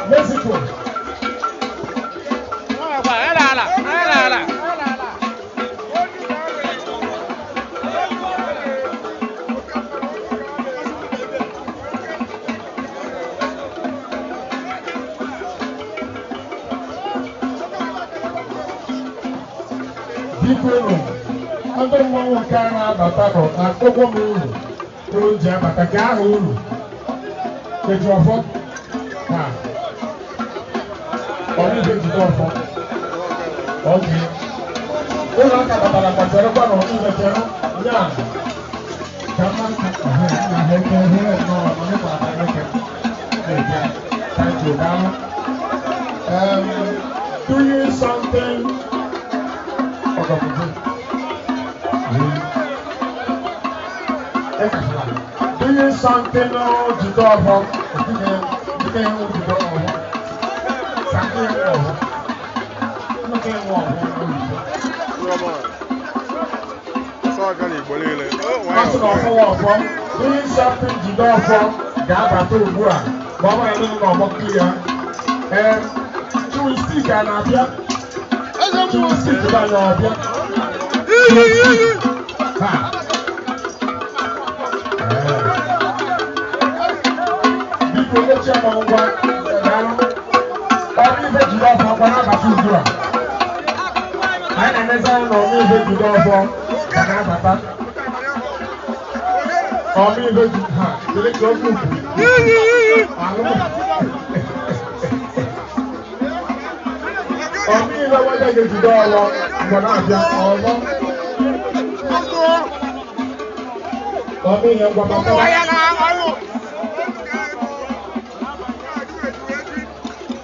Mexico. Bíkúrò, ọdún mọ́wọ́ kára àbàtàbọ̀ àkókò mi rù tó ń jẹ pàtàkì àrùn rù. Kejì ọ̀fọ́, ọdún ìbejì tó ọ̀fọ́, ọ̀gbìn. Ó lọ ká bàbàrà pàtẹ́rẹ́ pàrọ̀ ọdún ìbẹ̀tẹ̀rẹ́ yá. Kàmá àhẹ́kẹ́ náà nípa àhẹ́kẹ́. Thank you, Dama. Doing something. Doing something to do about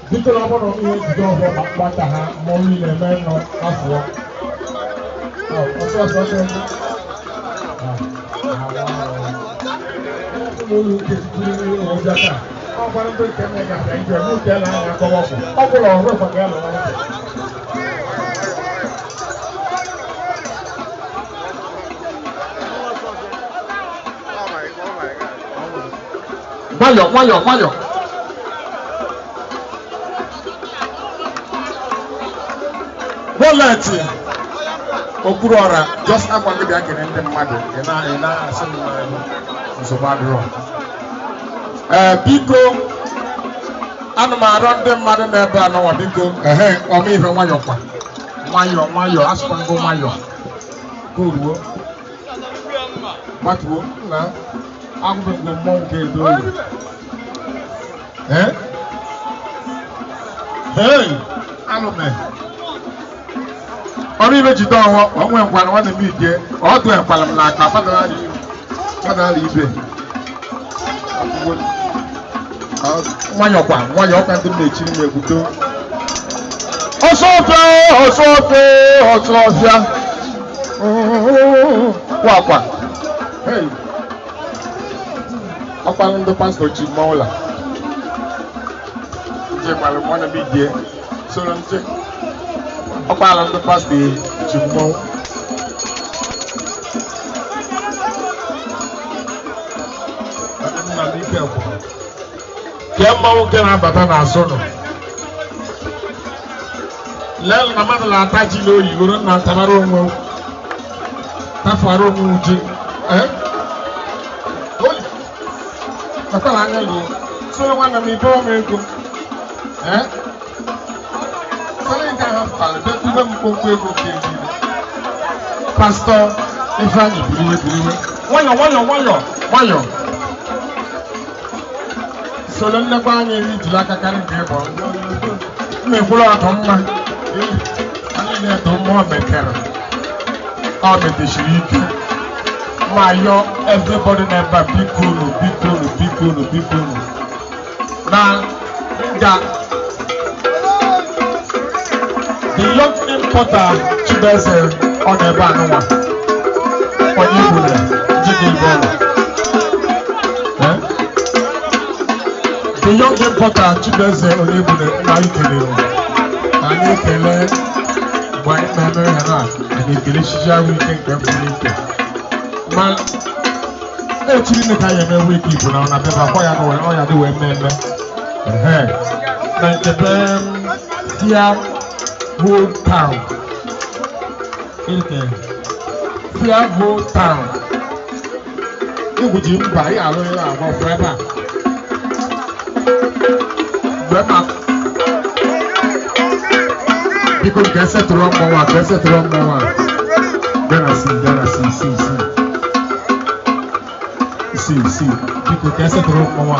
Dito na bono mi do bo bata ha mo ri le me no afo. O so. Mo lu ke ti o jata. O pa nbe ke me ga ta nje mu ke la ya ko wo ko. O ko lo ro fa ke lo. Mayo. Bullet. Okurora, just up on the back and the mother. And I so bad wrong. Biko, Anima run them mother never know what Biko, or me from Mayo, ask one go Mayo. Good work. What work now? I'm going to monkey do it. Hey, I'm a man. Ọrụ ibe jide ọhụụ, onwe nkwana nwanne m ike, ọ dụ ekwala m n'aka, fadala ibe. Nwayọkwa ndị m na-echiri m egwuto. Ọsọọfịa. Wakwa. Ọkwala ndị pastọ chi mọọla. Njekwala m nwanne m ike, soro nche. Ọkpala ndị pastọ ji mmọnwụ. Nna m ike kwụ. Kee mmọnwụ nke na-abata n'azụ nọ. Lee na mmadụ na-ata ji n'oyibo na ntabara onwe tafara onwe uche. Ọkpala anya lụọ. Soro nwanne m ibe ọma ego. Pastor Ifeanyi biriwe. Nwayọ. Solo nnekwa anya eri jiri aka karị nke ịbọ. Mmekwụrụ ọtọ mma. Anyị na-eto mmụọ mekere. Ọ metechiri ike. Ma yọ everybody n'ebe bikonu. Na nga the young importer Chibeze on the banana. On Ibule, the young importer Chibeze on Ibule, now you can live. And you can learn white memory and if you share we think everything. Man, echiri nne ka ya eme wiki Igbo na na beba kwa ya no ọ ya dị wee mmemme na nkebe Fear Whole Town Fear Whole Town Igbo ji mba ya alụ ya agba forever Bema Biko nke setụrụ mmọnwa ka setụrụ mmọnwa si Biko ka setụrụ mmọnwa